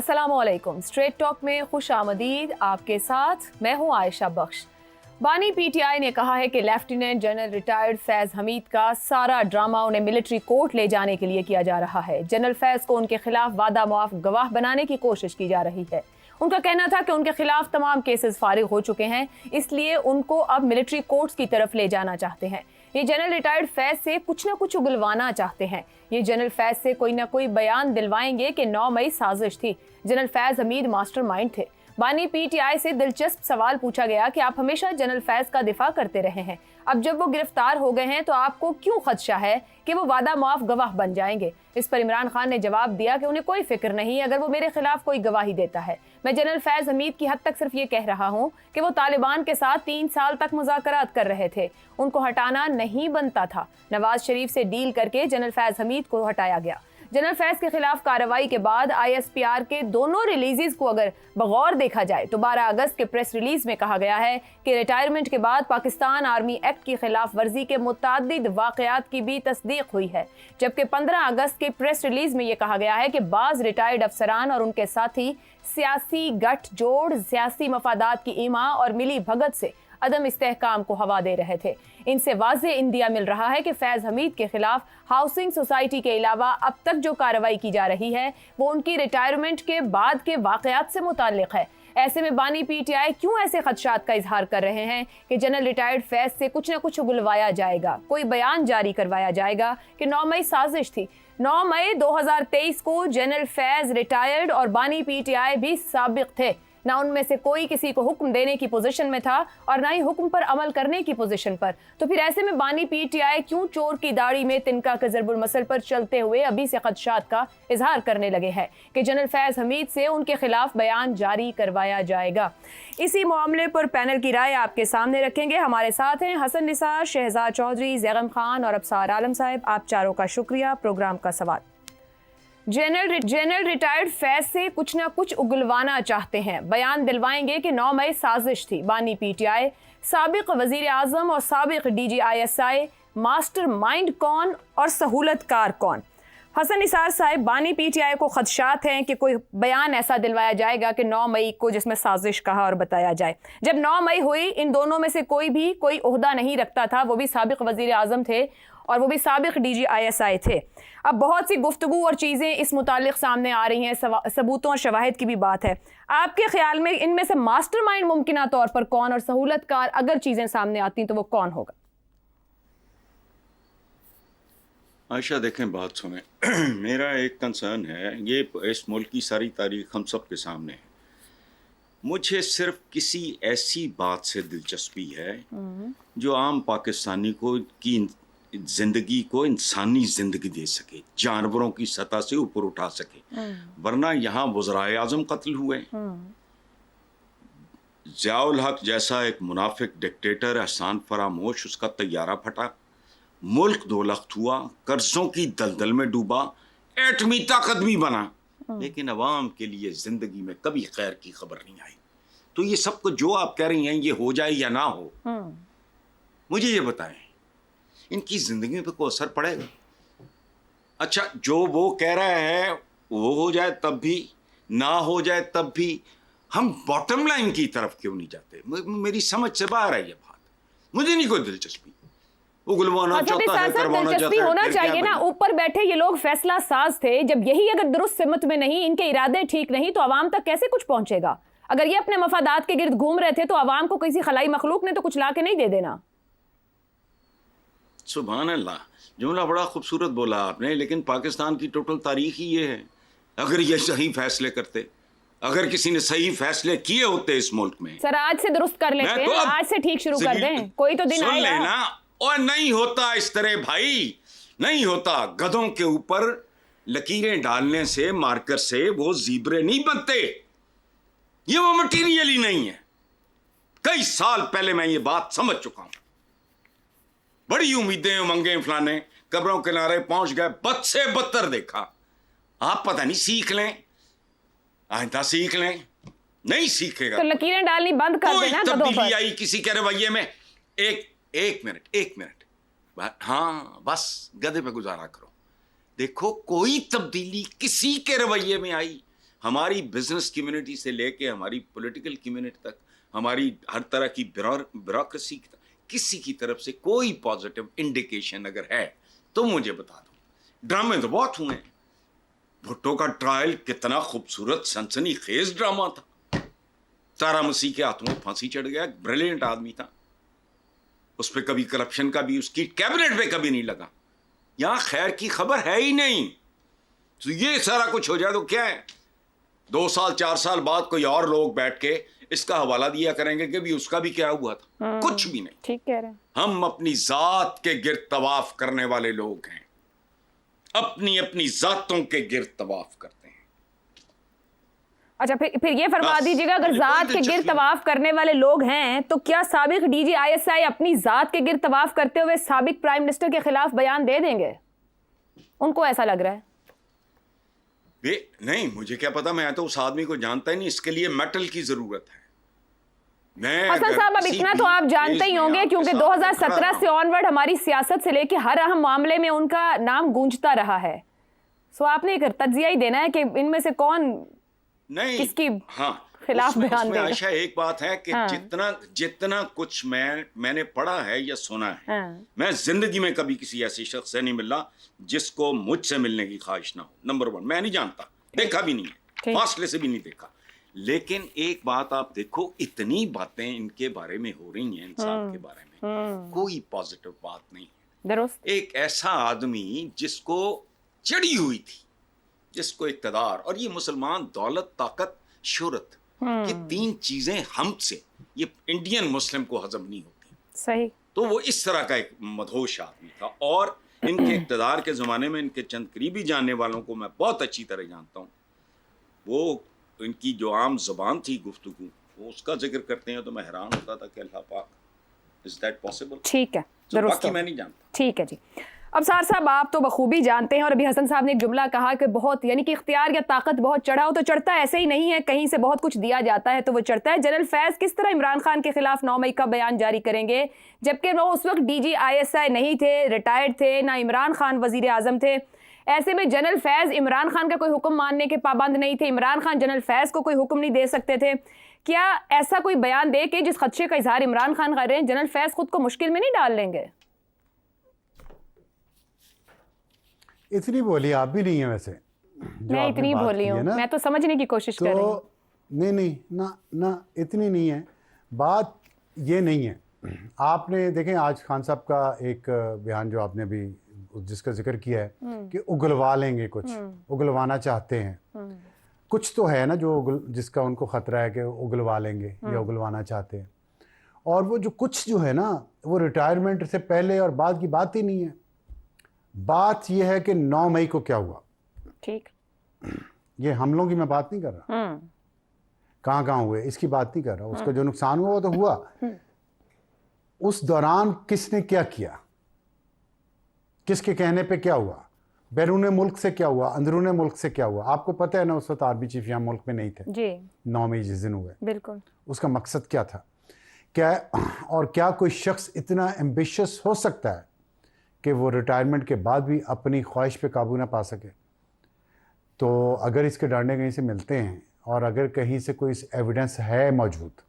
अस्सलामुअलैकुम। Straight talk में खुश आमदीद। आपके साथ मैं हूं आयशा बख्श। बानी पीटीआई ने कहा है कि lieutenant general retired Faiz Hamid का सारा ड्रामा उन्हें मिलिट्री कोर्ट ले जाने के लिए किया जा रहा है। जनरल फैज को उनके खिलाफ वादा मुआफ गवाह बनाने की कोशिश की जा रही है। उनका कहना था कि उनके खिलाफ तमाम केसेस फारिग हो चुके हैं, इसलिए उनको अब मिलिट्री कोर्ट्स की तरफ ले जाना चाहते हैं। ये जनरल रिटायर्ड फैज से कुछ ना कुछ उगलवाना चाहते हैं। ये जनरल फैज से कोई ना कोई बयान दिलवाएंगे कि 9 मई साजिश थी। जनरल फैज हमीद मास्टरमाइंड थे। बानी पीटीआई से दिलचस्प सवाल पूछा गया कि आप हमेशा जनरल फैज का दिफा करते रहे हैं, अब जब वो गिरफ्तार हो गए हैं तो आपको क्यों खदशा है कि वो वादा मुआफ गवाह बन जाएंगे। इस पर इमरान खान ने जवाब दिया कि उन्हें कोई फिक्र नहीं अगर वो मेरे खिलाफ कोई गवाही देता है। मैं जनरल फैज हमीद की हद तक सिर्फ ये कह रहा हूँ कि वो तालिबान के साथ 3 साल तक मुज़ाकरात कर रहे थे, उनको हटाना नहीं बनता था। नवाज शरीफ से डील करके जनरल फैज हमीद को हटाया गया। जनरल फैज के खिलाफ कार्रवाई के बाद ISPR के दोनों रिलीजेस को अगर बगौर देखा जाए तो 12 अगस्त के प्रेस रिलीज में कहा गया है कि रिटायरमेंट के बाद पाकिस्तान आर्मी एक्ट की खिलाफ वर्जी के मुतअद्दिद वाक़यात की भी तस्दीक हुई है, जबकि 15 अगस्त के प्रेस रिलीज में यह कहा गया है कि बाज़ रिटायर्ड अफसरान और उनके साथी सियासी गठजोड़, सियासी मफादात की ईमा और मिली भगत से अदम इस्तेहकाम को हवा दे रहे थे। इनसे वाज़ेह इंदिया मिल रहा है कि फैज हमीद के खिलाफ हाउसिंग सोसाइटी के अलावा अब तक जो कार्रवाई की जा रही है वो उनकी रिटायरमेंट के बाद के वाक़यात से मुताल्लिक़ है। ऐसे में बानी पीटीआई क्यों ऐसे खदशात का इजहार कर रहे हैं कि जनरल रिटायर्ड फैज से कुछ न कुछ उगलवाया जाएगा, कोई बयान जारी करवाया जाएगा कि 9 मई साजिश थी। 9 मई 2023 को जनरल फैज रिटायर्ड और बानी पीटीआई भी साबिक थे। ना उनमें से कोई किसी को हुक्म देने की पोजीशन में था और ना ही हुक्म पर अमल करने की पोजीशन पर। तो फिर ऐसे में बानी पीटीआई क्यों चोर की दाढ़ी में तिनका के ज़रबुल मसल पर चलते हुए अभी से खदशात का इजहार करने लगे हैं कि जनरल फैज हमीद से उनके खिलाफ बयान जारी करवाया जाएगा। इसी मामले पर पैनल की राय आपके सामने रखेंगे। हमारे साथ हैं हसन निसार, शहजाद चौधरी, जैगम खान और अबसार आलम साहब। आप चारों का शुक्रिया। प्रोग्राम का सवाल, जनरल रिटायर्ड फैज से कुछ ना कुछ उगलवाना चाहते हैं, बयान दिलवाएंगे कि 9 मई साजिश थी। बानी पीटीआई, साबिक वजीर आजम और साबिक DG ISI, मास्टरमाइंड कौन और सहूलतकार कौन? हसन निसार साहब, बानी पीटीआई को खदशात हैं कि कोई बयान ऐसा दिलवाया जाएगा कि 9 मई को जिसमें साजिश कहा और बताया जाए। जब 9 मई हुई, इन दोनों में से कोई भी कोई ओहदा नहीं रखता था, वो भी साबिक वजीर आजम थे और वो भी साबिक DG ISI थे। अब बहुत सी गुफ्तगू और चीज़ें इस मुतालिक सामने आ रही हैं, सबूतों और शवाहिद की भी बात है। आपके ख्याल में इनमें से मास्टरमाइंड मुमकिना तौर पर कौन और सहूलतकार अगर चीज़ें सामने आती तो वो कौन होगा? आयशा देखें, बात सुने। मेरा एक कंसर्न है, ये इस मुल्क की सारी तारीख हम सब के सामने है। मुझे सिर्फ किसी ऐसी बात से दिलचस्पी है जो आम पाकिस्तानी को की जिंदगी को इंसानी जिंदगी दे सके, जानवरों की सतह से ऊपर उठा सके। वरना यहाँ वज़राए आज़म कत्ल हुए, ज़ियाउल हक जैसा एक मुनाफिक डिक्टेटर एहसान फरामोश, उसका तैयारा फटा, मुल्क दोलख्त हुआ, कर्जों की दलदल में डूबा, एटमी ताकत भी बना, लेकिन अवाम के लिए जिंदगी में कभी खैर की खबर नहीं आई। तो ये सब कुछ जो आप कह रही हैं ये हो जाए या ना हो, मुझे ये बताएं, इनकी जिंदगी पे कोई असर पड़ेगा? अच्छा, जो वो कह रहा है वो हो जाए तब भी, ना हो जाए तब भी, हम बॉटम लाइन की तरफ क्यों नहीं जाते? मेरी समझ से बाहर है ये बात। मुझे नहीं कोई दिलचस्पी, उगलवाना चाहता है, करवाना चाहता है, होना चाहिए ना। ऊपर बैठे ये लोग फैसला साज थे, जब यही अगर दुरुस्त सिमत में नहीं, इनके इरादे ठीक नहीं तो अवाम तक कैसे कुछ पहुंचेगा? अगर ये अपने मफादात के गिर्द घूम रहे थे तो अवाम को किसी खलाई मखलूक ने तो कुछ ला के नहीं दे देना। सुभान अल्लाह, जुमला बड़ा खूबसूरत बोला आपने, लेकिन पाकिस्तान की टोटल तारीख ही ये है। अगर ये सही फैसले करते, अगर किसी ने सही फैसले किए होते इस मुल्क में, सर आज से दुरुस्त कर लेते हैं, आज से ठीक शुरू कर दें, कोई तो दिन आएगा। लेना, और नहीं होता इस तरह भाई, नहीं होता। गधों के ऊपर लकीरें डालने से, मार्कर से वो ज़ीब्रे नहीं बनते, ये वो मटीरियल ही नहीं है। कई साल पहले मैं ये बात समझ चुका हूं। बड़ी उम्मीदें उमंगे फलाने, कब्रों के किनारे पहुंच गए, बद से बदतर देखा। आप पता नहीं सीख लें, आइंदा सीख लें, नहीं सीखेगा तो लकीरें डालनी बंद कर देना। कोई तब्दीली आई किसी के रवैये में? एक मिनट, हाँ बस गधे पे गुजारा करो। देखो कोई तब्दीली किसी के रवैये में आई, हमारी बिजनेस कम्युनिटी से लेके हमारी पॉलिटिकल कम्युनिटी तक, हमारी हर तरह की ब्यूरोक्रेसी तक, किसी की तरफ से कोई पॉजिटिव इंडिकेशन अगर है तो मुझे बता दो। ड्रामे तो बहुत हुए हैं। भुट्टो का ट्रायल कितना खूबसूरत सनसनीखेज ड्रामा था। तारा मसीह के हाथों में फांसी चढ़ गया, ब्रिलियंट आदमी था, उस पर कभी करप्शन का भी उसकी कैबिनेट पे कभी नहीं लगा। यहां खैर की खबर है ही नहीं। तो ये सारा कुछ हो जाए तो क्या है, 2 साल 4 साल बाद कोई और लोग बैठ के इसका हवाला दिया करेंगे कि भी उसका भी क्या हुआ था। कुछ भी नहीं। ठीक कह रहे हैं। हम अपनी जात के गिर्द तवाफ करने वाले लोग हैं, अपनी अपनी जातों के गिर्द तवाफ करते हैं। अच्छा, फिर ये फरमा बस, दीजिएगा, अगर कोई जात के गिर्द दिलचस्पी तवाफ करने वाले लोग हैं तो क्या साबिक डीजी आईएसआई अपनी जात के गिर्द तवाफ करते हुए साबिक प्राइम मिनिस्टर के खिलाफ बयान दे देंगे? उनको ऐसा लग रहा है। नहीं, मुझे क्या पता, मैं तो उस आदमी को जानता ही नहीं। इसके लिए मेटल की जरूरत है। हसन साहब, अब इतना तो आप जानते ही होंगे क्योंकि 2017 से ऑनवर्ड हमारी सियासत से लेकर हर अहम मामले में उनका नाम गूंजता रहा है। सो आपने एक तज्जिया ही देना है कि इनमें से कौन नहीं किसकी हाँ खिलाफ बयान देगा। आयशा, एक बात है कि हाँ। जितना कुछ मैंने पढ़ा है या सुना है, हाँ। मैं जिंदगी में कभी किसी ऐसे शख्स से नहीं मिला जिसको मुझसे मिलने की ख्वाहिश ना हो। नंबर 1, मैं नहीं जानता, देखा भी नहीं है, फासले से भी नहीं देखा। लेकिन एक बात आप देखो, इतनी बातें इनके बारे में हो रही हैं, इंसान के बारे में, कोई पॉजिटिव बात नहीं है। दुरुस्त। एक ऐसा आदमी जिसको चढ़ी हुई थी, जिसको इक़्तिदार, और ये मुसलमान दौलत, ताकत, शोहरत, ये 3 चीजें हमसे, ये इंडियन मुस्लिम को हजम नहीं होती। सही। तो वो इस तरह का एक मदहोश आदमी था। और इनके इक़्तिदार के ज़माने में इनके चंद करीबी जानने वालों को मैं बहुत अच्छी तरह जानता हूँ। वो इनकी जो आम ज़बान थी गुफ्तगू, वो उसका जिक्र करते हैं तो मैं हैरान होता था कि अल्लाह पाक, इज़ दैट पॉसिबल? ठीक है, तो बाकी मैं नहीं जानता। ठीक है जी। अब सार साहब, आप तो बखूबी जानते हैं, और अभी हसन साहब ने एक जुमला कहा कि बहुत, यानी कि इख्तियार या ताकत बहुत चढ़ा हो तो चढ़ता ऐसे ही नहीं है, कहीं से बहुत कुछ दिया जाता है तो वो चढ़ता है। जनरल फैज़ किस तरह इमरान खान के खिलाफ 9 मई का बयान जारी करेंगे, जबकि वो उस वक्त डीजी आईएसआई नहीं थे, रिटायर्ड थे, ना इमरान खान वजीर आजम थे। ऐसे में जनरल फैज़ इमरान खान का कोई हुक्म मानने के पाबंद नहीं थे, इमरान खान जनरल फैज़ को कोई हुक्म नहीं दे सकते थे। क्या ऐसा कोई बयान दे के जिस खदशे का इजहार इमरान खान कर रहे हैं, जनरल फैज़ खुद को मुश्किल में नहीं डाल लेंगे? इतनी बोली आप भी नहीं है वैसे। मैं इतनी भोली हूँ, मैं तो समझने की कोशिश कर रही हूँ। नहीं ना इतनी नहीं है बात, ये नहीं है। आपने देखें आज खान साहब का एक बयान जो आपने भी जिसका जिक्र किया है कि उगलवा लेंगे, कुछ उगलवाना चाहते हैं, कुछ तो है ना जो जिसका उनको खतरा है कि उगलवा लेंगे या उगलवाना चाहते हैं। और वो जो कुछ जो है ना, वो रिटायरमेंट से पहले और बाद की बात ही नहीं है। बात यह है कि 9 मई को क्या हुआ। ठीक, ये हमलों की मैं बात नहीं कर रहा, कहाँ हुए इसकी बात नहीं कर रहा। उसका जो नुकसान हुआ वो तो हुआ। उस दौरान किसने क्या किया, किसके कहने पे क्या हुआ, बैरून मुल्क से क्या हुआ, अंदरून मुल्क से क्या हुआ। आपको पता है ना, उस वक्त आर्मी चीफ यहाँ मुल्क में नहीं थे जी। 9 मई जिस दिन हुए, बिल्कुल। उसका मकसद क्या था, क्या, और क्या कोई शख्स इतना एम्बिशियस हो सकता है कि वो रिटायरमेंट के बाद भी अपनी ख्वाहिश पे काबू ना पा सके। तो अगर इसके डांडे कहीं से मिलते हैं और अगर कहीं से कोई एविडेंस है मौजूद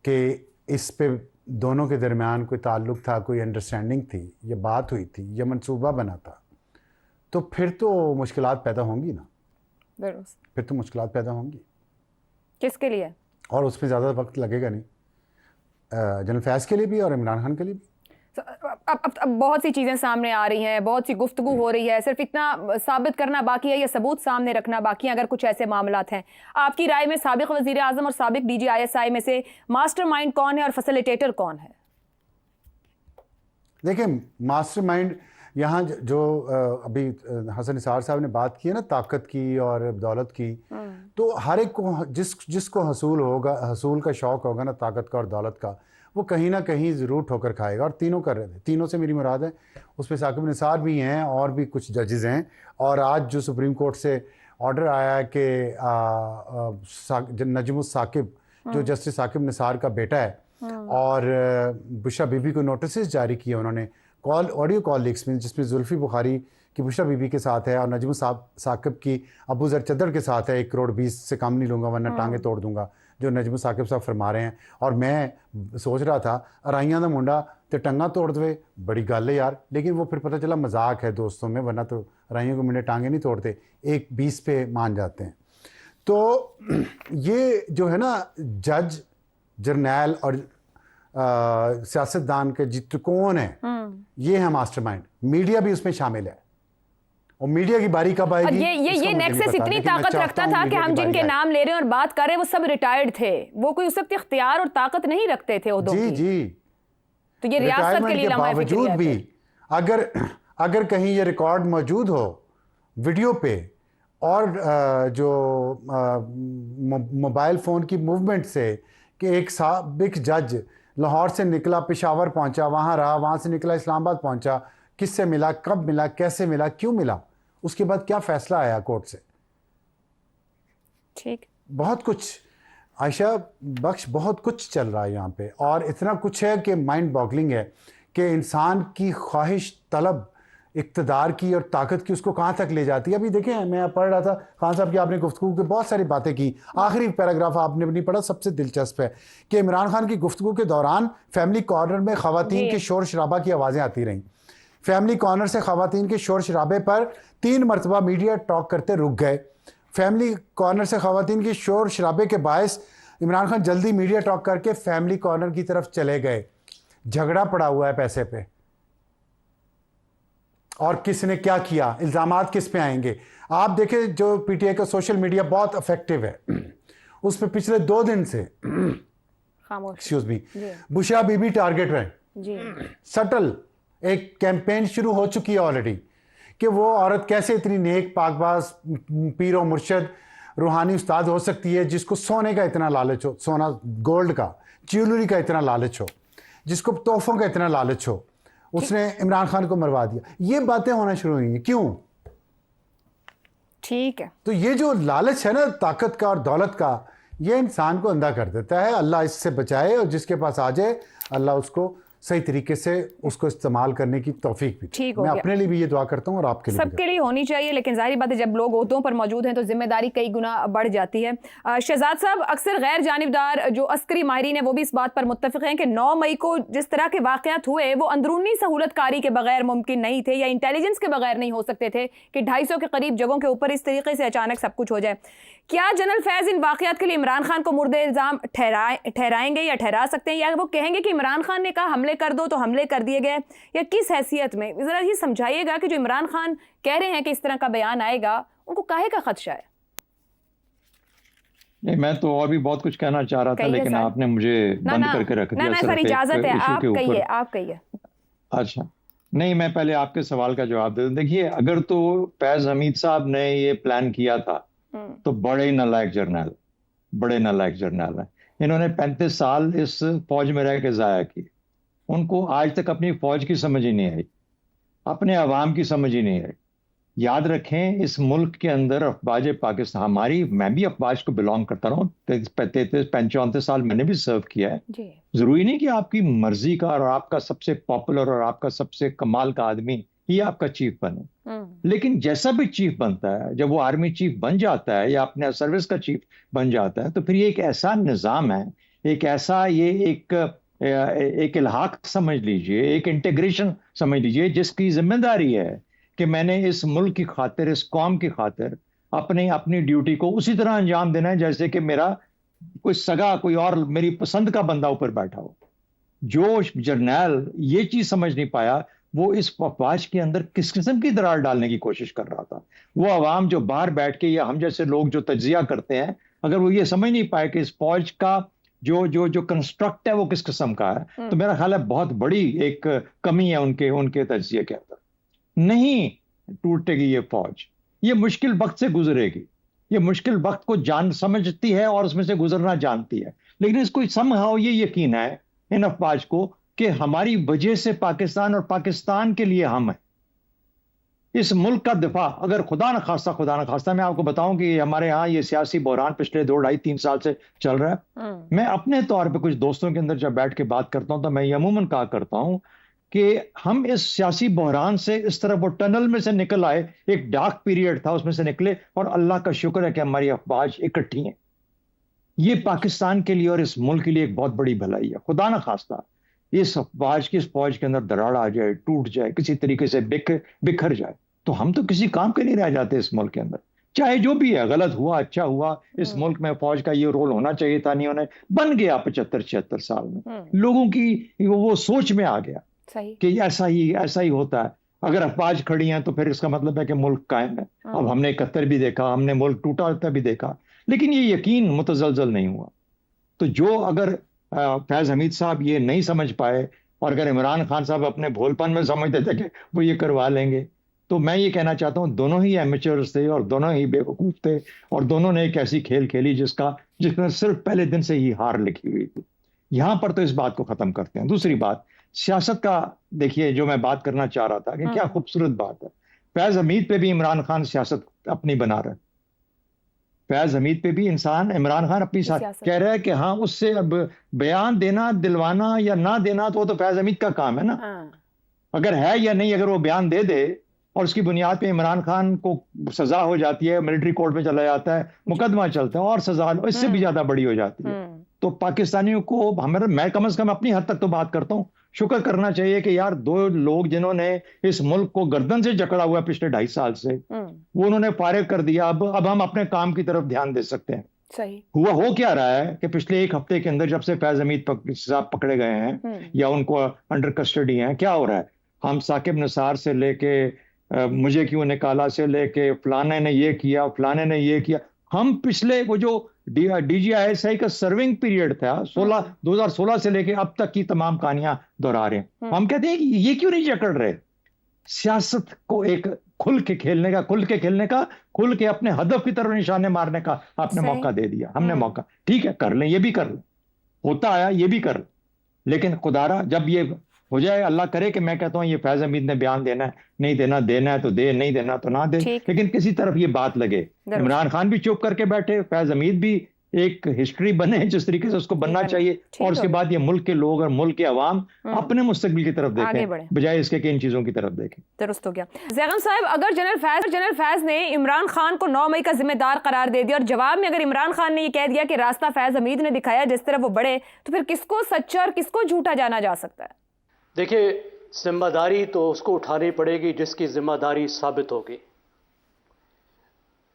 कि इस पे दोनों के दरमियान कोई ताल्लुक़ था, कोई अंडरस्टैंडिंग थी, ये बात हुई थी, यह मंसूबा बना था, तो फिर तो मुश्किलात पैदा होंगी ना। फिर तो मुश्किलात पैदा होंगी। किसके लिए? और उसमें ज़्यादा वक्त लगेगा नहीं, जनरल फैज़ के लिए भी और इमरान खान के लिए भी। अब बहुत सी चीज़ें सामने आ रही हैं, बहुत सी गुफ्तगू हो रही है, सिर्फ इतना साबित करना बाकी है या सबूत सामने रखना बाकी है। अगर कुछ ऐसे मामलात हैं, आपकी राय में साबिक वज़ीर आज़म और साबिक डीजी आईएसआई में से मास्टरमाइंड कौन है और फैसिलिटेटर कौन है? देखिए, मास्टरमाइंड यहाँ जो अभी हसन निसार साहब ने बात की है ना, ताकत की और दौलत की, तो हर एक को जिसको हसूल का शौक़ होगा ना, ताकत का और दौलत का, वो कहीं ना कहीं ज़रूर ठोकर खाएगा। और तीनों कर रहे थे, तीनों से मेरी मुराद है, उसमें साकिब निसार भी हैं और भी कुछ जजेज़ हैं। और आज जो सुप्रीम कोर्ट से ऑर्डर आया है कि नजमुस साकिब जो जस्टिस साकिब निसार का बेटा है, और बुशरा बीबी को नोटिस जारी किए उन्होंने ऑडियो कॉल लीक्स में, जिसमें जुल्फ़ी बुखारी कि बुशरा बीबी के साथ है और नजम साकिब की अबू ज़र चद्दर के साथ है, 1 करोड़ 20 से कम नहीं लूँगा वरना टांगे तोड़ दूंगा, जो नजम साकिब साहब फरमा रहे हैं। और मैं सोच रहा था अराइयां दा मुंडा तो टंगा तोड़ दे, बड़ी गल है यार, लेकिन वो फिर पता चला मजाक है दोस्तों में, वरना तो अराइयों के मुंडे टांगे नहीं तोड़ते, 1-20 पे मान जाते हैं। तो ये जो है ना जज, जर्नैल और सियासतदान के जित कौन है, ये है मास्टरमाइंड। मीडिया भी उसमें शामिल है और मीडिया की बारी कब आएगी, ये नेक्सस इतनी ताकत रखता था कि हम जिनके नाम ले रहे हैं और बात कर रहे हैं वो सब रिटायर्ड थे, वो कोई उस वक्त इख्तियार और ताकत नहीं रखते थे उहदों की। जी, तो ये रियासत के लिए बावजूद भी अगर कहीं ये रिकॉर्ड मौजूद हो वीडियो पे और जो मोबाइल फ़ोन की मूवमेंट से कि एक साबिक जज लाहौर से निकला, पेशावर पहुंचा, वहाँ रहा, वहाँ से निकला इस्लामाबाद पहुंचा, किससे मिला, कब मिला, कैसे मिला, क्यों मिला, उसके बाद क्या फ़ैसला आया कोर्ट से, ठीक, बहुत कुछ आयशा बख्श, बहुत कुछ चल रहा है यहाँ पे। और इतना कुछ है कि माइंड बॉगलिंग है कि इंसान की ख्वाहिश, तलब इक़्तिदार की और ताकत की उसको कहाँ तक ले जाती है। अभी देखें, मैं पढ़ रहा था खान साहब की, आपने गुफ्तगू की बहुत सारी बातें की, आखिरी पैराग्राफ आपने भी नहीं पढ़ा, सबसे दिलचस्प है कि इमरान खान की गुफ्तगू के दौरान फैमिली कॉर्नर में ख़वातीन के शोर शराबा की आवाज़ें आती रहीं। फैमिली कॉर्नर से ख़वातीन के शोर शराबे पर 3 मरतबा मीडिया टॉक करते रुक गए। फैमिली कॉर्नर से ख़वातीन के शोर शराबे के बायस इमरान खान जल्दी मीडिया टॉक करके फैमिली कॉर्नर की तरफ चले गए। झगड़ा पड़ा हुआ है पैसे पे, और किसने क्या किया, इल्ज़ामात किस पे आएंगे। आप देखें जो पीटीआई का सोशल मीडिया बहुत इफेक्टिव है, उस पे पिछले 2 दिन say excuse me Bushra Bibi target है, सटल एक कैंपेन शुरू हो चुकी है ऑलरेडी कि वो औरत कैसे इतनी नेक, पाकबाज, पीर मुर्शद, रूहानी उस्ताद हो सकती है जिसको सोने का इतना लालच हो, सोना गोल्ड का, ज्वेलरी का इतना लालच हो, जिसको तोहफों का इतना लालच हो, उसने इमरान खान को मरवा दिया। ये बातें होना शुरू हुई हैं, क्यों? ठीक है, तो ये जो लालच है ना ताकत का और दौलत का, ये इंसान को अंधा कर देता है। अल्लाह इससे बचाए, और जिसके पास आ जाए अल्लाह उसको सही तरीके से उसको इस्तेमाल करने की तौफीक भी। ठीक हो मैं गया। अपने लिए भी ये दुआ करता हूँ और आपके लिए, सबके लिए होनी चाहिए, लेकिन जाहिर बात है जब लोग ओहदों पर मौजूद हैं तो जिम्मेदारी कई गुना बढ़ जाती है। शहजाद साहब, अक्सर गैर जानिबदार जो अस्करी माहिरीन है वो भी इस बात पर मुत्तफिक हैं कि 9 मई को जिस तरह के वाक़यात हुए वो अंदरूनी सहूलतकारी के बगैर मुमकिन नहीं थे, या इंटेलिजेंस के बगैर नहीं हो सकते थे कि 250 के करीब जगहों के ऊपर इस तरीके से अचानक सब कुछ हो जाए। क्या जनरल फैज़ इन वाक़यात के लिए इमरान खान को मुर्दे इल्ज़ाम ठहराएंगे या ठहरा सकते हैं, या वो कहेंगे कि इमरान खान ने कहा हमले कर दो तो हमले कर दिए गए, या किस हैसियत में? ज़रा ये समझाइएगा कि जो इमरान खान कह रहे हैं कि इस तरह का बयान आएगा, उनको काहे का खदशा है? नहीं, मैं तो और भी बहुत कुछ कहना चाह रहा था, लेकिन आपने मुझे बंद करके रख दिया। सर इजाजत है, आप कहिए, आप कहिए। अच्छा, नहीं, मैं पहले आपके सवाल का जवाब दे दूं। देखिए, अगर तो फैज हमीद साहब ने ये प्लान किया था तो बड़े नालायक जर्नल है। इन्होंने 35 साल इस फौज में रह के जाया किए। उनको आज तक अपनी फौज की समझ ही नहीं आई, अपने अवाम की समझ ही नहीं आई। याद रखें, इस मुल्क के अंदर अफवाज पाकिस्तान, मैं भी अफवाज को बिलोंग करता रहा हूँ, 33-34 साल मैंने भी सर्व किया है। जरूरी नहीं कि आपकी मर्जी का और आपका सबसे पॉपुलर और आपका सबसे कमाल का आदमी ही आपका चीफ बने, लेकिन जैसा भी चीफ बनता है, जब वो आर्मी चीफ बन जाता है या अपने सर्विस का चीफ बन जाता है, तो फिर ये एक ऐसा निज़ाम है, एक ऐसा, ये एक इल्हाक समझ लीजिए, एक इंटीग्रेशन समझ लीजिए, जिसकी जिम्मेदारी है कि मैंने इस मुल्क की खातिर, इस कौम की खातिर अपनी ड्यूटी को उसी तरह अंजाम देना है जैसे कि मेरा कोई सगा, कोई और मेरी पसंद का बंदा ऊपर बैठा हो। जो जर्नैल ये चीज समझ नहीं पाया, वो इस अफवाज के अंदर किस किस्म की दरार डालने की कोशिश कर रहा था। वो अवाम जो बाहर बैठ के, या हम जैसे लोग जो तज्जिया करते हैं, अगर वो ये समझ नहीं पाए कि इस फौज का जो कंस्ट्रक्ट है वो किस किस्म का है, तो मेरा ख्याल है बहुत बड़ी एक कमी है उनके तज्जिए के अंदर। नहीं टूटेगी ये फौज, ये मुश्किल वक्त से गुजरेगी, ये मुश्किल वक्त को समझती है और उसमें से गुजरना जानती है, लेकिन इसको समहाउ ये यकीन है इन अफवाज को कि हमारी वजह से पाकिस्तान और पाकिस्तान के लिए हम हैं। इस मुल्क का दिफा, अगर खुदा न खास्ता मैं आपको बताऊं कि हमारे यहाँ ये सियासी बहरान पिछले 2-2.5-3 साल से चल रहा है। मैं अपने तौर पे कुछ दोस्तों के अंदर जब बैठ के बात करता हूं तो मैं अमूमन कहा करता हूं कि हम इस सियासी बहरान से इस तरह वो टनल में से निकल आए, एक डार्क पीरियड था उसमें से निकले, और अल्लाह का शुक्र है कि हमारी अफवाज इकट्ठी हैं। ये पाकिस्तान के लिए और इस मुल्क के लिए एक बहुत बड़ी भलाई है। खुदा ना खास्ता इस अफवाज की, इस फौज के अंदर दरार आ जाए, टूट जाए, किसी तरीके से बिखर जाए, तो हम तो किसी काम के नहीं रह जाते इस मुल्क के अंदर। चाहे जो भी है, गलत हुआ अच्छा हुआ, इस मुल्क में फौज का ये रोल होना चाहिए था, नहीं होना, बन गया 75-76 साल में, लोगों की वो सोच में आ गया सही कि ऐसा ही होता है। अगर अफवाज खड़ी हैं तो फिर इसका मतलब है कि मुल्क कायम है। अब हमने 71 भी देखा, हमने मुल्क टूटा होता भी देखा, लेकिन ये यकीन मुतजलजल नहीं हुआ। तो जो अगर फैज हमीद साहब ये नहीं समझ पाए, और अगर इमरान खान साहब अपने भोलपन में समझते थे कि वो ये करवा लेंगे, तो मैं ये कहना चाहता हूँ दोनों ही एमेचर्स थे और दोनों ही बेवकूफ थे, और दोनों ने एक ऐसी खेल खेली जिसमें सिर्फ पहले दिन से ही हार लिखी हुई थी। यहां पर तो इस बात को खत्म करते हैं। दूसरी बात, सियासत का देखिए, जो मैं बात करना चाह रहा था कि क्या खूबसूरत बात है, फैज हमीद पे भी इमरान खान सियासत अपनी बना रहे। फैज हमीद पे भी इमरान खान अपनी कह रहा है कि हाँ, उससे अब बयान देना, दिलवाना या ना देना तो फैज हमीद का काम है ना। अगर है या नहीं, अगर वो बयान दे दे और उसकी बुनियाद पे इमरान खान को सजा हो जाती है, मिलिट्री कोर्ट में चला जाता है, मुकदमा चलता है और सजा इससे भी ज्यादा बड़ी हो जाती है, तो पाकिस्तानियों को, मैं कम से कम अपनी हद तक तो बात करता हूँ, शुक्र करना चाहिए कि यार 2 लोग जिन्होंने इस मुल्क को गर्दन से जकड़ा हुआ पिछले 2.5 साल से, वो उन्होंने फारिग कर दिया। अब हम अपने काम की तरफ ध्यान दे सकते हैं। सही हो क्या रहा है कि पिछले 1 हफ्ते के अंदर जब से फैज हमीद साहब पकड़े गए हैं या उनको अंडर कस्टडी हैं, क्या हो रहा है? हम साकिब निसार से लेके मुझे क्यों निकाला से लेके फलाने ने ये किया, फलाने ने ये किया, हम पिछले वो जो DGISI का सर्विंग पीरियड था 2016 से लेके अब तक की तमाम कहानियां दोहरा रहे हैं। हम कहते हैं कि ये क्यों नहीं जकड़ रहे? सियासत को एक खुल के खेलने का, खुल के अपने हदफ की तरफ निशाने मारने का आपने मौका दे दिया। हमने मौका, ठीक है, कर लें, ये भी कर लें, होता आया ये भी कर लें, लेकिन खुदारा जब ये हो जाए, अल्लाह करे कि मैं कहता हूं ये फैज हमीद ने बयान देना है, नहीं देना है तो दे, नहीं देना तो ना दे, लेकिन किसी तरफ ये बात लगे। इमरान खान भी चुप करके बैठे, फैज हमीद भी एक हिस्ट्री बने जिस तरीके से उसको बनना चाहिए, और उसके बाद ये मुल्क के लोग और मुल्क के अवाम अपने मुस्तकबिल की तरफ देखें, बजाय इसके कि इन चीजों की तरफ देखें। दुरुस्त हो गया। ज़ैगम साहब, अगर जनरल फैज ने इमरान खान को 9 मई का जिम्मेदार करार दे दिया, और जवाब में अगर इमरान खान ने ये कह दिया कि रास्ता फैज हमीद ने दिखाया जिस तरह वो बढ़े, तो फिर किसको सच्चा और किसको झूठा जाना जा सकता है? देखिए, जिम्मेदारी तो उसको उठानी पड़ेगी जिसकी जिम्मेदारी साबित होगी।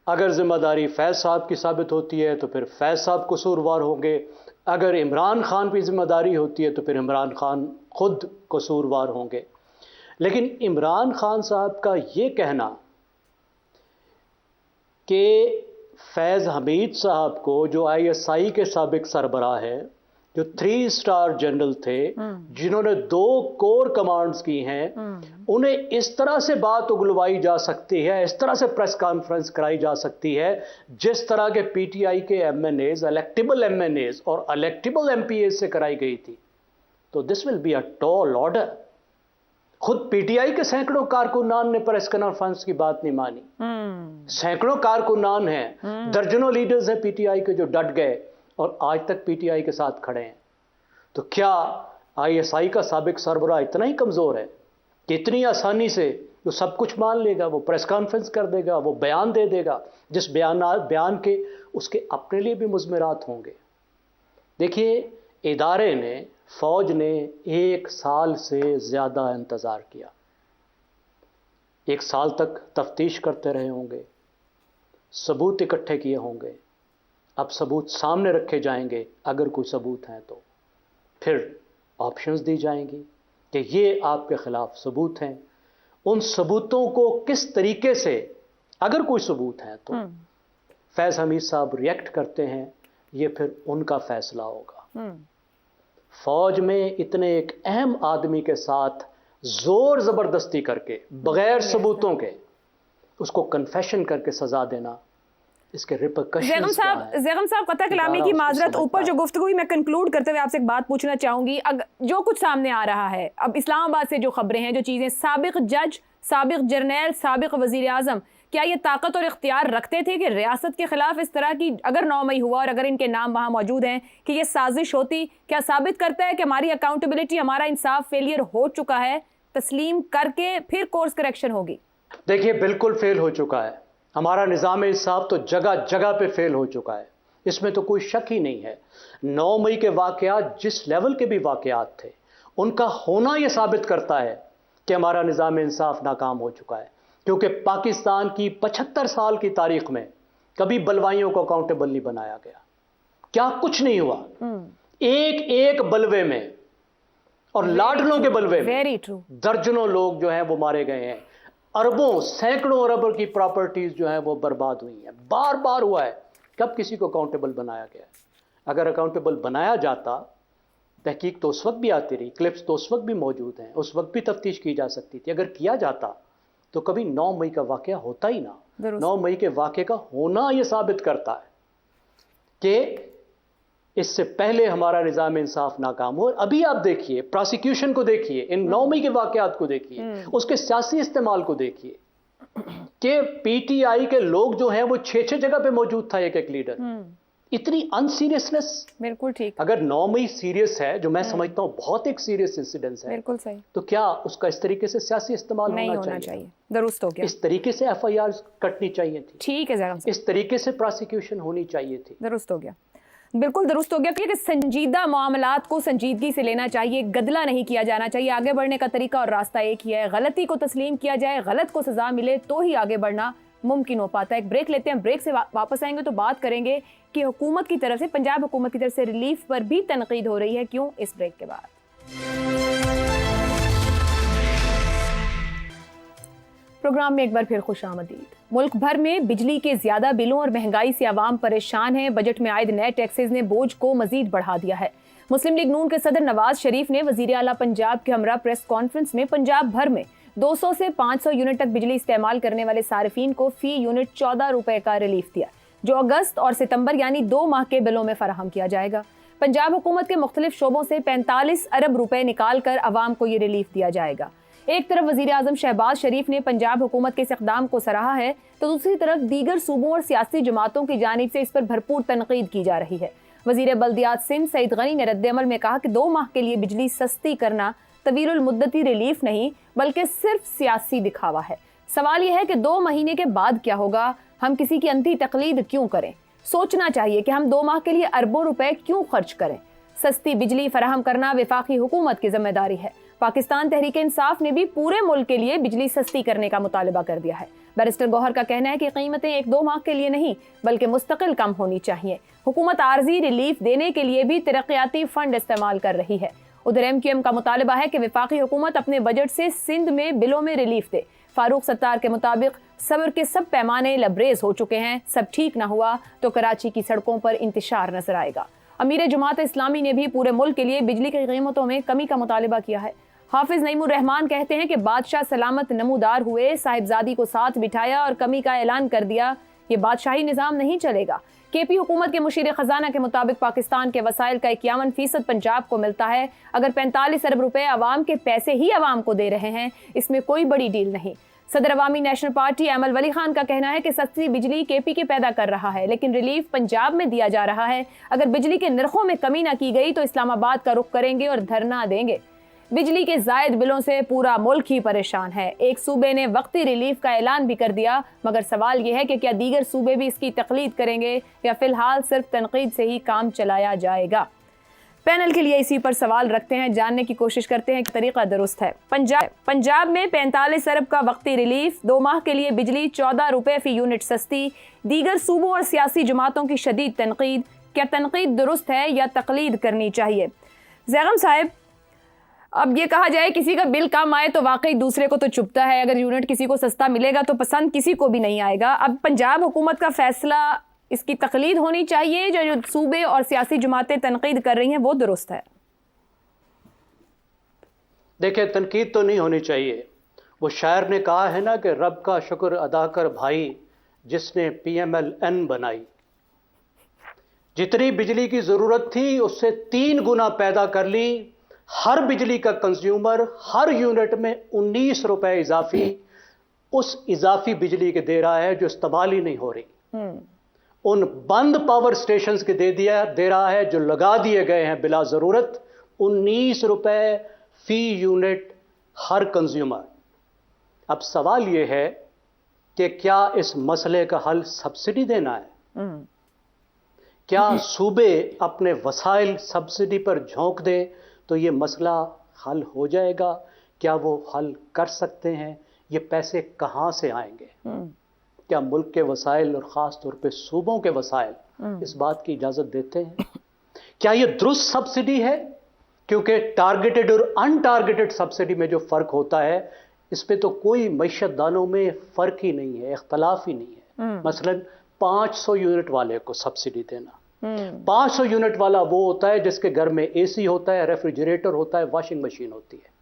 अगर जिम्मेदारी फैज साहब की साबित होती है तो फिर फैज साहब कसूरवार होंगे। अगर इमरान खान की जिम्मेदारी होती है तो फिर इमरान खान खुद कसूरवार होंगे। लेकिन इमरान खान साहब का ये कहना कि फैज़ हमीद साहब को, जो ISI के साबिक सरबराह है, जो 3 स्टार जनरल थे, जिन्होंने 2 कोर कमांड्स की हैं, उन्हें इस तरह से बात उगलवाई जा सकती है, इस तरह से प्रेस कॉन्फ्रेंस कराई जा सकती है जिस तरह के PTI के MNAs, इलेक्टेबल MNAs और इलेक्टेबल MPAs से कराई गई थी। तो this will be a tall order. खुद PTI के सैकड़ों कारकुनान ने प्रेस कॉन्फ्रेंस की बात नहीं मानी। सैकड़ों कारकुनान हैं, दर्जनों लीडर्स हैं PTI के जो डट गए और आज तक PTI के साथ खड़े हैं। तो क्या ISI का साबिक सरबराह इतना ही कमज़ोर है कि इतनी आसानी से वो सब कुछ मान लेगा, वो प्रेस कॉन्फ्रेंस कर देगा, वो बयान दे देगा जिस बयान के उसके अपने लिए भी मुज़मरात होंगे? देखिए, इदारे ने, फ़ौज ने 1 साल से ज़्यादा इंतज़ार किया। 1 साल तक तफ्तीश करते रहे होंगे, सबूत इकट्ठे किए होंगे। अब सबूत सामने रखे जाएंगे, अगर कोई सबूत हैं तो फिर ऑप्शंस दी जाएंगी कि ये आपके ख़िलाफ़ सबूत हैं। उन सबूतों को किस तरीके से, अगर कोई सबूत है तो फैज़ हमीद साहब रिएक्ट करते हैं, ये फिर उनका फ़ैसला होगा। फ़ौज में इतने एक अहम आदमी के साथ ज़ोर ज़बरदस्ती करके, बग़ैर सबूतों के, उसको कन्फेशन करके सज़ा देना, इसके रिपरकशंस क्या हैं? ज़ैगम साहब, क़तः कलामी की माजरत, ऊपर जो गुफ्तगू मैं कंक्लूड करते हुए आपसे एक बात पूछना चाहूँगी। जो कुछ सामने आ रहा है अब, इस्लामाबाद से जो खबरें हैं, जो चीज़ें, साबिक जज, साबिक जर्नैल, साबिक वज़ीर आज़म, क्या ये ताकत और इख्तियार रखते थे कि रियासत के खिलाफ इस तरह की, अगर 9 मई हुआ और अगर इनके नाम वहाँ मौजूद हैं, कि ये साजिश होती? क्या साबित करता है कि हमारी अकाउंटेबिलिटी, हमारा इंसाफ फेलियर हो चुका है, तस्लीम करके फिर कोर्स करेक्शन होगी? देखिए, बिल्कुल फेल हो चुका है। हमारा निज़ाम इंसाफ तो जगह जगह पे फेल हो चुका है, इसमें तो कोई शक ही नहीं है। 9 मई के वाक़यात जिस लेवल के भी वाक़यात थे, उनका होना यह साबित करता है कि हमारा निज़ाम इंसाफ नाकाम हो चुका है, क्योंकि पाकिस्तान की 75 साल की तारीख में कभी बलवाइयों को अकाउंटेबल नहीं बनाया गया। क्या कुछ नहीं हुआ, एक एक बलवे में और लाडलों के बलवे में दर्जनों लोग जो हैं वो मारे गए हैं। अरबों, सैकड़ों अरबों की प्रॉपर्टीज जो हैं वो बर्बाद हुई हैं। बार बार हुआ है। कब किसी को अकाउंटेबल बनाया गया? अगर अकाउंटेबल बनाया जाता, तहकीक तो उस वक्त भी आती रही, क्लिप्स तो उस वक्त भी मौजूद हैं, उस वक्त भी तफ्तीश की जा सकती थी। अगर किया जाता तो कभी 9 मई का वाकया होता ही ना। 9 मई के वाकये का होना यह साबित करता है कि इससे पहले हमारा निज़ाम इंसाफ नाकाम हो। अभी आप देखिए, प्रोसिक्यूशन को देखिए, इन 9 मई के वाकयात को देखिए, उसके सियासी इस्तेमाल को देखिए कि पीटीआई के लोग जो हैं वो 6-6 जगह पे मौजूद था, एक एक लीडर। इतनी अनसीरियसनेस। बिल्कुल ठीक। अगर 9 मई सीरियस है, जो मैं समझता हूं बहुत एक सीरियस इंसिडेंस है, बिल्कुल सही, तो क्या उसका इस तरीके से सियासी इस्तेमाल नहीं होना चाहिए? दुरुस्त हो गया। इस तरीके से एफआईआर कटनी चाहिए थी। ठीक है ज़ैगम साहब, इस तरीके से प्रोसिक्यूशन होनी चाहिए थी। दुरुस्त हो गया, बिल्कुल दुरुस्त हो गया कि संजीदा मामलात को संजीदगी से लेना चाहिए, गदला नहीं किया जाना चाहिए। आगे बढ़ने का तरीका और रास्ता एक ही है, गलती को तस्लीम किया जाए, गलत को सजा मिले तो ही आगे बढ़ना मुमकिन हो पाता है। एक ब्रेक लेते हैं, ब्रेक से वापस आएंगे तो बात करेंगे कि हुकूमत की तरफ से, पंजाब हुकूमत की तरफ से रिलीफ पर भी तनकीद हो रही है, क्यों? इस ब्रेक के बाद। प्रोग्राम में एक बार फिर खुशामदीद। मुल्क भर में बिजली के ज्यादा बिलों और महंगाई से आवाम परेशान है। बजट में आयद नए टैक्सेस ने बोझ को मजीद बढ़ा दिया है। मुस्लिम लीग नून के सदर नवाज शरीफ ने वजीर आला पंजाब के हमरा प्रेस कॉन्फ्रेंस में पंजाब भर में 200 से 500 यूनिट तक बिजली इस्तेमाल करने वाले सारिफीन को फी यूनिट 14 रुपए का रिलीफ दिया, जो अगस्त और सितंबर यानी 2 माह के बिलों में फराहम किया जाएगा। पंजाब हुकूमत के मुख्तलिफ शोबों से 45 अरब रुपए निकाल कर अवाम को ये रिलीफ दिया जाएगा। एक तरफ वजीर आजम शहबाज शरीफ ने पंजाब हुकूमत के इस इक़दाम को सराहा है, तो दूसरी तरफ दीगर सूबों और सियासी जमातों की जानिब से इस पर भरपूर तनकीद की जा रही है। वजीर बल्दियात सिंध सईद गनी ने रद्द-ए-अमल में कहा कि 2 माह के लिए बिजली सस्ती करना तवीरुल मुद्दती रिलीफ नहीं बल्कि सिर्फ सियासी दिखावा है। सवाल यह है कि 2 महीने के बाद क्या होगा? हम किसी की अंधी तकलीद क्यों करें? सोचना चाहिए कि हम 2 माह के लिए अरबों रुपए क्यों खर्च करें? सस्ती बिजली फराहम करना वफाकी हुकूमत की जिम्मेदारी है। पाकिस्तान तहरीक इंसाफ ने भी पूरे मुल्क के लिए बिजली सस्ती करने का मुतालबा कर दिया है। बैरिस्टर गौहर का कहना है कि कीमतें 1-2 माह के लिए नहीं बल्कि मुस्तकिल कम होनी चाहिए। हुकूमत आर्जी रिलीफ देने के लिए भी तरक्याती फंड इस्तेमाल कर रही है। उधर MQM का मुतालबा है कि वफाकी हुकूमत अपने बजट से सिंध में बिलों में रिलीफ दे। फारूक सत्तार के मुताबिक सब्र के सब पैमाने लबरेज हो चुके हैं, सब ठीक ना हुआ तो कराची की सड़कों पर इंतशार नजर आएगा। अमीर जमात इस्लामी ने भी पूरे मुल्क के लिए बिजली की कीमतों में कमी का मुतालबा किया है। हाफिज नईमुर रहमान कहते हैं कि बादशाह सलामत नमूदार हुए, साहिबजादी को साथ बिठाया और कमी का ऐलान कर दिया। ये बादशाही निज़ाम नहीं चलेगा। KP हुकूमत के मुशीर खजाना के मुताबिक पाकिस्तान के वसाइल का 51% पंजाब को मिलता है। अगर 45 अरब रुपए अवाम के पैसे ही अवाम को दे रहे हैं, इसमें कोई बड़ी डील नहीं। सदर अवामी नेशनल पार्टी अमल वली खान का कहना है कि सस्ती बिजली KP पैदा कर रहा है, लेकिन रिलीफ पंजाब में दिया जा रहा है। अगर बिजली के नरखों में कमी ना की गई तो इस्लामाबाद का रुख करेंगे और धरना देंगे। बिजली के जायद बिलों से पूरा मुल्क ही परेशान है। एक सूबे ने वक्ती रिलीफ का ऐलान भी कर दिया, मगर सवाल यह है कि क्या दीगर सूबे भी इसकी तकलीद करेंगे या फिलहाल सिर्फ तनकीद से ही काम चलाया जाएगा? पैनल के लिए इसी पर सवाल रखते हैं, जानने की कोशिश करते हैं कि तरीका दुरुस्त है। पंजाब में 45 अरब का वक्ती रिलीफ, 2 माह के लिए बिजली 14 रुपए फी यूनिट सस्ती, दीगर सूबों और सियासी जमातों की शदीद तनकीद। क्या तनकीद दुरुस्त है या तकलीद करनी चाहिए? ज़ैगम साहब, अब ये कहा जाए किसी का बिल कम आए तो वाकई दूसरे को तो चुभता है, अगर यूनिट किसी को सस्ता मिलेगा तो पसंद किसी को भी नहीं आएगा। अब पंजाब हुकूमत का फैसला, इसकी तकलीद होनी चाहिए, जो सूबे और सियासी जमातें तनकीद कर रही हैं वो दुरुस्त है? देखिए, तनकीद तो नहीं होनी चाहिए। वो शायर ने कहा है ना कि रब का शुक्र अदा कर भाई जिसने PMLN बनाई। जितनी बिजली की ज़रूरत थी उससे 3 गुना पैदा कर ली। हर बिजली का कंज्यूमर हर यूनिट में 19 रुपए इजाफी उस इजाफी बिजली के दे रहा है जो इस्तेमाल ही नहीं हो रही। उन बंद पावर स्टेशंस के दे रहा है जो लगा दिए गए हैं बिला ज़रूरत, 19 रुपए फी यूनिट हर कंज्यूमर। अब सवाल यह है कि क्या इस मसले का हल सब्सिडी देना है? क्या सूबे अपने वसाइल सब्सिडी पर झोंक दें तो ये मसला हल हो जाएगा? क्या वो हल कर सकते हैं? ये पैसे कहाँ से आएंगे? क्या मुल्क के वसाइल और ख़ास तौर पे सूबों के वसाइल इस बात की इजाज़त देते हैं? क्या ये दुरुस्त सब्सिडी है? क्योंकि टारगेटेड और अनटारगेटेड सब्सिडी में जो फ़र्क होता है, इस पे तो कोई मईशत दानों में फ़र्क ही नहीं है, इख्तलाफ ही नहीं है। मसलन 500 यूनिट वाले को सब्सिडी देना, 500 यूनिट वाला वो होता है जिसके घर में एसी होता है, रेफ्रिजरेटर होता है, वॉशिंग मशीन होती है।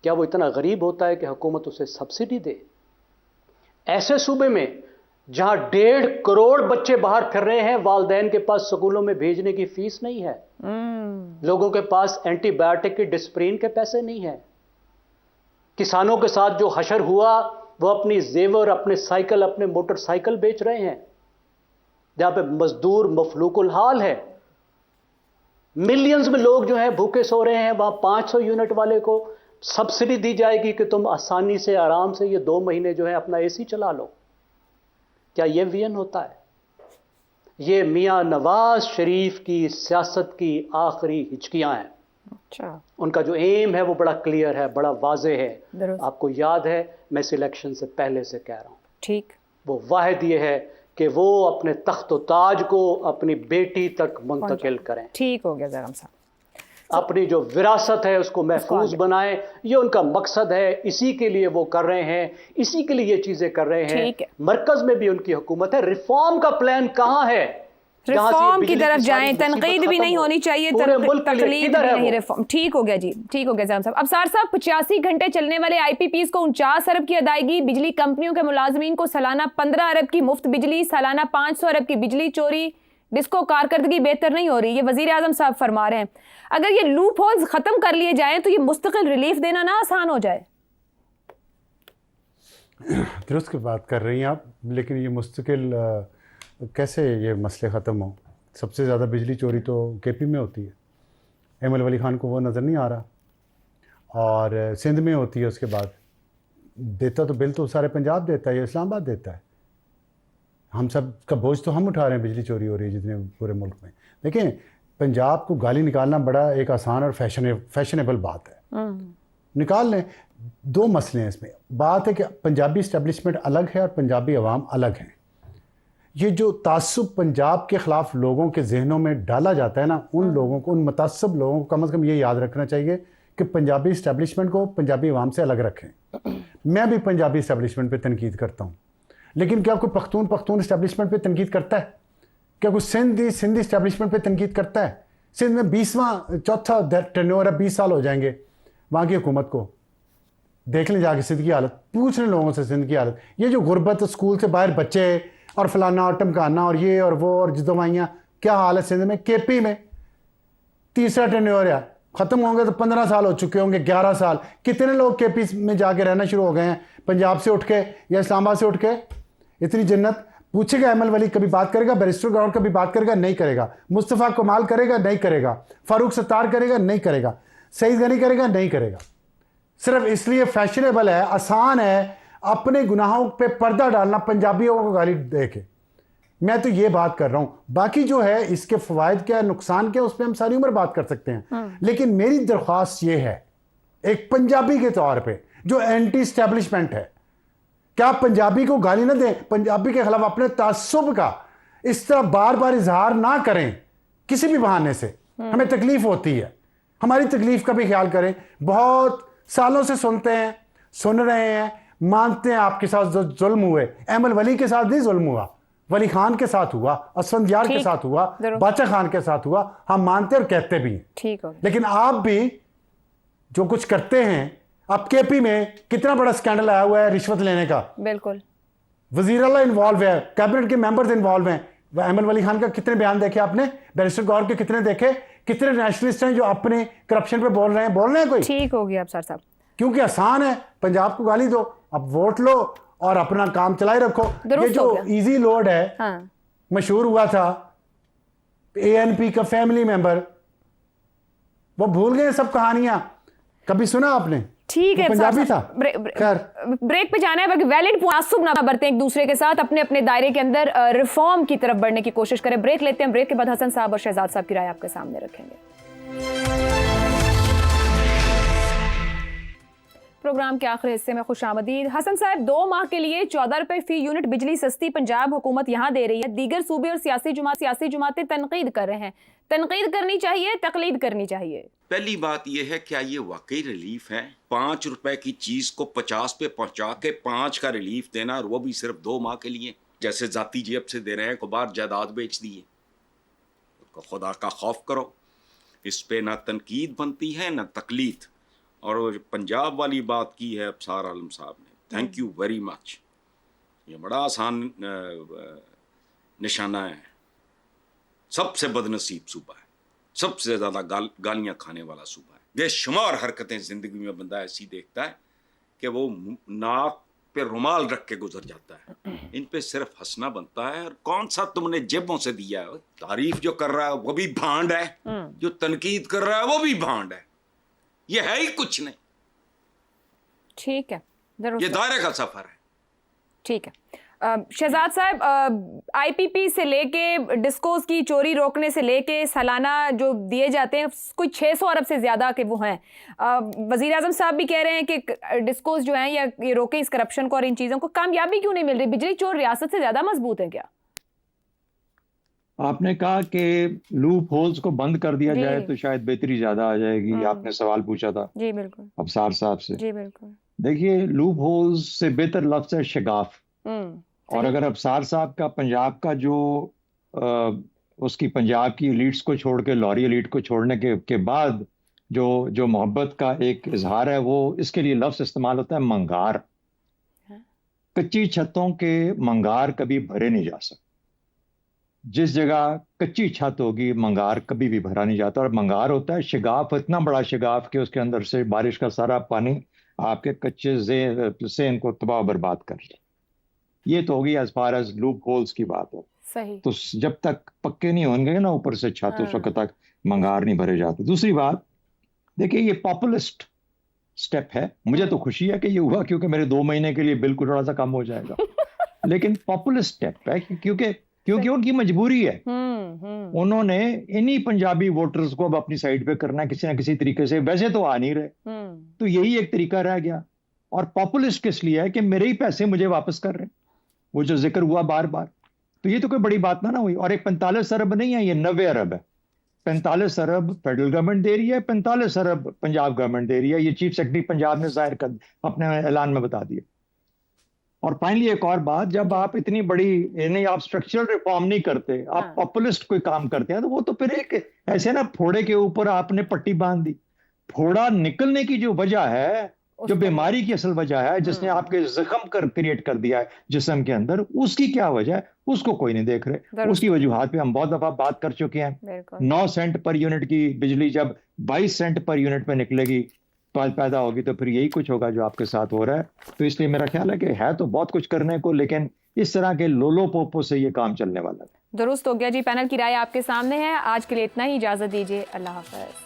क्या वो इतना गरीब होता है कि हुकूमत उसे सब्सिडी दे? ऐसे सूबे में जहां 1.5 करोड़ बच्चे बाहर फिर रहे हैं, वालदैन के पास स्कूलों में भेजने की फीस नहीं है, लोगों के पास एंटीबायोटिक की डिस्प्रिन के पैसे नहीं है, किसानों के साथ जो हशर हुआ वो अपनी जेवर, अपने साइकिल, अपने मोटरसाइकिल बेच रहे हैं, जहां पे मजदूर मफलूकुल हाल है, मिलियंस में लोग जो हैं भूखे सो रहे हैं, वहां 500 यूनिट वाले को सब्सिडी दी जाएगी कि तुम आसानी से, आराम से ये 2 महीने जो है अपना एसी चला लो। क्या ये विजन होता है? ये मियां नवाज शरीफ की सियासत की आखिरी हिचकियां हैं। अच्छा, उनका जो एम है वो बड़ा क्लियर है, बड़ा वाज़ेह है। आपको याद है, मैं सिलेक्शन से पहले से कह रहा हूं, ठीक, वो वाहिद ये है कि वो अपने तख्त व ताज को अपनी बेटी तक मुंतकिल करें। ठीक हो गया जरम साहब। अपनी जो विरासत है उसको महफूज बनाएं, ये उनका मकसद है, इसी के लिए वो कर रहे हैं, इसी के लिए ये चीजें कर रहे हैं। मरकज में भी उनकी हुकूमत है, रिफॉर्म का प्लान कहाँ है? रिफॉर्म की तरफ जाएं, तनकीद भी नहीं होनी चाहिए, तकलीफ भी नहीं, रिफॉर्म। ठीक हो गया जी, ठीक हो गया जरम साहब। अब सार साहब, 85 घंटे चलने वाले IPPs को 49 अरब की अदायगी, बिजली कंपनियों के मुलाजमीन को सालाना 15 अरब की मुफ्त बिजली, सालाना 500 अरब की बिजली चोरी, डिस्को कारकर्दगी बेहतर नहीं हो रही, ये वजीर आजम साहब फरमा रहे हैं। अगर ये लूप होल्स खत्म कर लिए जाएं तो ये मुस्तकिल रिलीफ देना ना आसान हो जाए। दुरुस्त की बात कर रही हैं आप, लेकिन ये मुस्तकिल कैसे ये मसले ख़त्म हो? सबसे ज़्यादा बिजली चोरी तो KP में होती है, एमल वली खान को वो नज़र नहीं आ रहा, और सिंध में होती है। उसके बाद देता तो बिल तो सारे पंजाब देता है या इस्लामाबाद देता है। हम सब का बोझ तो हम उठा रहे हैं, बिजली चोरी हो रही है जितने पूरे मुल्क में। देखें, पंजाब को गाली निकालना बड़ा एक आसान और फैशनेबल बात है, निकाल लें। 2 मसले हैं इसमें। बात है कि पंजाबी इस्टेब्लिशमेंट अलग है और पंजाबी अवाम अलग है। ये जो तासुब पंजाब के ख़िलाफ़ लोगों के जहनों में डाला जाता है ना, उन लोगों को, उन मुतासब लोगों को कम से कम ये याद रखना चाहिए कि पंजाबी इस्टेब्लिशमेंट को पंजाबी अवाम से अलग रखें। मैं भी पंजाबी इस्टेब्लिशमेंट पर तनकीद करता हूँ, लेकिन क्या कोई पख्तून इस्टेब्लिशमेंट पे तनकीद करता है? क्या कोई सिंधी इस्टेब्लिशमेंट पे तनकीद करता है? सिंध में 20वां चौथा टर्नओवर है, 20 साल हो जाएंगे वहाँ की हुकूमत को। देख लें जाके सिंध की हालत, पूछ लें लोगों से सिंध की हालत। ये जो गुर्बत, स्कूल से बाहर बच्चे और फलाना और टमकाना और ये और वो और जिदवाइयाँ, क्या हाल है सिंध में? KP में 3रा टर्नओवर है, ख़त्म होंगे तो 15 साल हो चुके होंगे, 11 साल। कितने लोग KP में जाके रहना शुरू हो गए हैं पंजाब से उठ के या इस्लामाबाद से उठ के? इतनी जन्नत। पूछेगा एमल वली कभी बात करेगा, बैरिस्टर गौर कभी बात करेगा? नहीं करेगा। मुस्तफ़ा कमाल करेगा? नहीं करेगा। फारूक सत्तार करेगा? नहीं करेगा। सईद गनी करेगा? नहीं करेगा। सिर्फ इसलिए फैशनेबल है, आसान है अपने गुनाहों पे पर्दा डालना पंजाबियों को गाली दे के। मैं तो ये बात कर रहा हूँ, बाकी जो है इसके फ़वाइद क्या, नुकसान क्या, उस पर हम सारी उम्र बात कर सकते हैं। लेकिन मेरी दरख्वास्त ये है, एक पंजाबी के तौर पर जो एंटी इस्टेब्लिशमेंट है, क्या पंजाबी को गाली ना दें, पंजाबी के खिलाफ अपने तासुब का इस तरह बार बार इजहार ना करें किसी भी बहाने से। हमें तकलीफ होती है, हमारी तकलीफ का भी ख्याल करें। बहुत सालों से सुनते हैं, सुन रहे हैं, मानते हैं आपके साथ जो जुल्म हुए, एमल वली के साथ नहीं जुल्म हुआ, वली खान के साथ हुआ, असफंदियार के साथ हुआ, बादशाह खान के साथ हुआ, हम मानते और कहते भी हैं। ठीक हो। लेकिन आप भी जो कुछ करते हैं, अब KP में कितना बड़ा स्कैंडल आया हुआ है रिश्वत लेने का। बिल्कुल, वजीर आला इन्वॉल्व है, कैबिनेट के मेंबर्स इन्वॉल्व हैं। एमल वली खान का कितने बयान देखे आपने? बैरिस्टर गौर के कितने देखे? कितने नेशनलिस्ट हैं जो अपने करप्शन पे बोल रहे हैं कोई? ठीक हो गया अब सर साहब। क्योंकि आसान है, पंजाब को गाली दो, अब वोट लो और अपना काम चलाए रखो। ये दुरुस्त हो जो गया। इजी लोड है, हाँ, मशहूर हुआ था, एएनपी का फैमिली मेंबर, वो भूल गए सब कहानियां, कभी सुना आपने? ठीक वो है। पंजाबी था। खैर, ब्रेक पे जाना है, बाकी वैलिड तासुब ना बरतें एक दूसरे के साथ, अपने अपने दायरे के अंदर रिफॉर्म की तरफ बढ़ने की कोशिश करें। ब्रेक लेते हैं, ब्रेक के बाद हसन साहब और शहजाद साहब की राय आपके सामने रखेंगे। प्रोग्राम के आखिरी हिस्से में खुशामदीद। हसन साहब, 2 माह के लिए 14 रुपए फी यूनिट बिजली सस्ती पंजाब हुकूमत यहाँ दे रही है, दीगर सूबे और सियासी जमातें तनकीद कर रहे हैं। तनकीद करनी चाहिए, तकलीद करनी चाहिए? पहली बात यह है, क्या ये वाकई रिलीफ है? 5 रुपए की चीज को 50 पे पहुंचा के 5 का रिलीफ देना, और वो भी सिर्फ 2 माह के लिए, जैसे जाती जेब से दे रहे हैं, को बार जायदाद बेच दी है। खुदा का खौफ करो। इस पे ना तनकीद बनती है ना तकलीद। और वो पंजाब वाली बात की है अबसार आलम साहब ने, थैंक यू वेरी मच। ये बड़ा आसान निशाना है। सबसे बदनसीब सूबा है, सबसे ज़्यादा गालियाँ खाने वाला सूबा है। बेशुमार हरकतें ज़िंदगी में बंदा ऐसी देखता है कि वो नाक पे रुमाल रख के गुजर जाता है। इन पे सिर्फ हंसना बनता है। और कौन सा तुमने जेबों से दिया है? तारीफ जो कर रहा है वो भी भांड है, जो तनकीद कर रहा है वो भी भांड है। ये है ही कुछ नहीं। ठीक है, ये दायरे का सफर है। ठीक है। शहजाद साहब, आईपीपी से लेके डिस्कोस की चोरी रोकने से लेके सालाना जो दिए जाते हैं कोई 600 अरब से ज़्यादा के वो हैं। वज़ीर आज़म साहब भी कह रहे हैं कि डिस्कोस जो हैं या ये रोकें इस करप्शन को और इन चीज़ों को। कामयाबी क्यों नहीं मिल रही? बिजली चोर रियासत से ज़्यादा मजबूत है क्या? आपने कहा कि लूप होल्स को बंद कर दिया जी। जाए तो शायद बेहतरी ज्यादा आ जाएगी। आपने सवाल पूछा था जी बिल्कुल। अबसार साहब से। जी बिल्कुल। देखिए, लूप होल्स से बेहतर लफ्ज है शगाफ। और अगर अबसार साहब का पंजाब का जो उसकी पंजाब की एलिट्स को छोड़ के लाहौरी एलिट को छोड़ने के बाद जो मोहब्बत का एक इजहार है, वो इसके लिए लफ्ज इस्तेमाल होता है मंगार। कच्ची छतों के मंगार कभी भरे नहीं जा सकते। जिस जगह कच्ची छत होगी मंगार कभी भी भरा नहीं जाता। और मंगार होता है शगाफ, इतना बड़ा शगाफ कि उसके अंदर से बारिश का सारा पानी आपके कच्चे ज़ेन को तबाह बर्बाद कर ले। ये तो होगी as far as loopholes की बात है। सही। तो जब तक पक्के नहीं होंगे ना ऊपर से छत, उस वक्त तक मंगार नहीं भरे जाते। दूसरी बात, देखिए ये पॉपुलिस्ट स्टेप है। मुझे तो खुशी है कि ये हुआ, क्योंकि मेरे 2 महीने के लिए बिल को थोड़ा सा कम हो जाएगा। लेकिन पॉपुलिस्ट स्टेप है क्योंकि उनकी मजबूरी है। उन्होंने इन्हीं पंजाबी वोटर्स को अब अपनी साइड पे करना है किसी ना किसी तरीके से। वैसे तो आ नहीं रहे, तो यही एक तरीका रह गया। और पॉपुलिस्ट किस लिए है कि मेरे ही पैसे मुझे वापस कर रहे हैं, वो जो जिक्र हुआ बार बार। तो ये तो कोई बड़ी बात ना हुई। और एक 45 अरब नहीं है, ये 90 अरब है। 45 अरब फेडरल गवर्नमेंट दे रही है, 45 अरब पंजाब गवर्नमेंट दे रही है। ये चीफ सेक्रेटरी पंजाब ने जाहिर कर अपने ऐलान में बता दिया। और फाइनली एक और बात, जब आप इतनी बड़ी यानी आप स्ट्रक्चरल रिफॉर्म नहीं करते, आप पॉपुलिस्ट कोई काम करते हैं, तो वो तो फिर एक ऐसे ना फोड़े के ऊपर आपने पट्टी बांध दी। फोड़ा निकलने की जो वजह है, जो बीमारी की असल वजह है, जिसने आपके जख्म कर क्रिएट कर दिया है जिस्म के अंदर, उसकी क्या वजह है उसको कोई नहीं देख रहे। उसकी वजूहात पे हम बहुत दफा बात कर चुके हैं। 9 सेंट पर यूनिट की बिजली जब 22 सेंट पर यूनिट में निकलेगी, पैदा होगी, तो फिर यही कुछ होगा जो आपके साथ हो रहा है। तो इसलिए मेरा ख्याल है कि है तो बहुत कुछ करने को, लेकिन इस तरह के लोलो पोपो से ये काम चलने वाला है। दुरुस्त हो गया जी। पैनल की राय आपके सामने है। आज के लिए इतना ही, इजाजत दीजिए। अल्लाह हाफ़िज़।